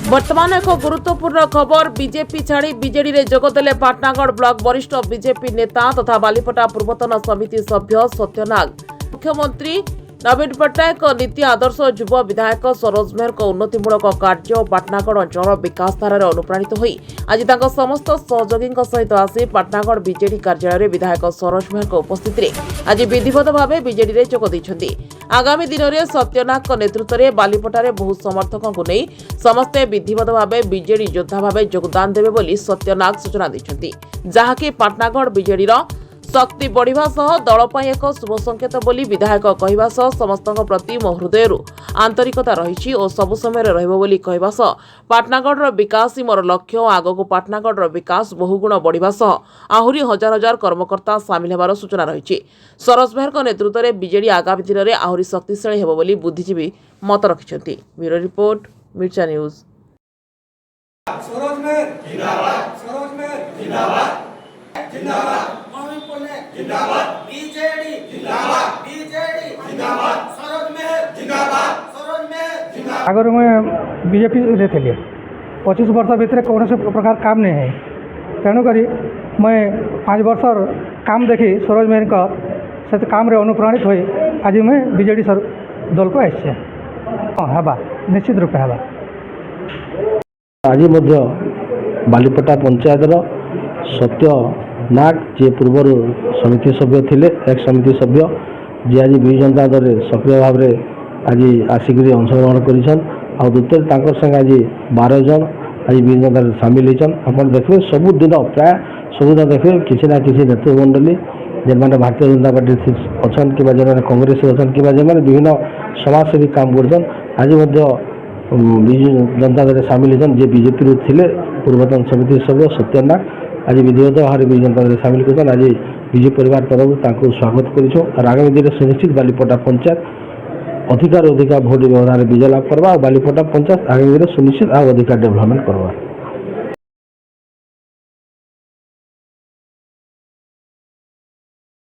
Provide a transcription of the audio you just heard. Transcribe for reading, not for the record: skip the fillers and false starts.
वर्तमान एक गुरुत्वपूर्ण खबर बीजेपी छाड़ी बीजेडी रे जोगदेले पाटनागढ़ ब्लॉक वरिष्ठ बीजेपी नेता तथा बालीपटा पूर्वतन समिति सभ्य सत्यनाग। मुख्यमंत्री नवीन पट्टनायक नीति आदर्श युव विधायक सरोज मेहर उन्नतिमूलक कार्य और पाटनागढ़ अंचल विकास धारा अनुप्राणित होई आज समस्त सहयोगी सहित आसी पाटनागढ़ बीजेडी कार्यालय में विधायक सरोज मेहर उपस्थित आज विधिवत भाव बीजेडी रे जोग दैछन्ति। आगामी दिन में सत्यनाग नेतृत्व में बालीपटारे बहु समर्थकों को नहीं समस्ते विधिवत भाव बीजेडी योद्धा भाव योगदान देवे बोली सत्यनाग सूचना दैछन्ति, जहाँकि पाटनागढ़ बीजेडी शक्ति बढ़िबा सह दल पई एक शुभ संकेत बोली विधायक कहवा सह समस्त प्रति मो हृदय आंतरिकता रही और सबु समय रहिबो बोली कहवा सह पाटनागढ़ विकास ही मोर लक्ष्य और आगको पाटनागढ़ विकास बहुगुण बढ़िबा सह आहुरी हजार हजार कर्मकर्ता सामिल हेबार सूचना रही। सरोज मेहर नेतृत्व में बीजेडी आगामी दिन में आहुरी शक्तिशाली हेबो बोली बुद्धिजीवी मत रखिछन्ति। ब्यूरो रिपोर्ट मिर्चा न्यूज। सरोज मेहर जिंदाबाद, सरोज मेहर जिंदाबाद, जिंदाबाद, जिंदाबाद, बीजेडी जिंदाबाद, बीजेडी जिंदाबाद, सरोज मेहर जिंदाबाद, सरोज मेहर जिंदाबाद। अगर मैं बीजेपी रे थे 25 वर्ष भितर कौन से प्रकार काम नहीं है, तेणुक मैं 5 वर्ष काम देखी सरोज मेहर से काम रे अनुप्राणित हुई आज मैं बीजेडी दल को आसी हाँ निश्चित रूपे हाँ। आज बालीपटा पंचायतर सत्य नाग जे पूर्व समिति सभ्य थिले एक समिति सभ्य जे आज विजु जनता दल सक्रिय भाव में आज आसिक अंशग्रहण कर द्वितीय संगे आज 12 जन आज विजु जनता सामिल होती। आप देखिए सबुदिन प्राय सबुदिन देखिए किसी ना किसी नेतृमंडली जेने भारतीय जनता पार्टी अच्छा कि कांग्रेस अच्छा कि विभिन्न समाजसेवी काम कर आज विजु जनता दल सामिल होती जे बीजेपी थे पूर्वतन समिति सभ्य सत्यनाग आज विधिवत भाव में विजु जनता दल सामिल कर आज विजु परिवार तरफ स्वागत कर आगामी दिन सुनिश्चित बालीपटा पंचायत अधिकार भोट व्यवहार विजय लाभ करवा और बालीपटा पंचायत आगामी दिन सुनिश्चित अधिकार डेवलपमेंट करवा।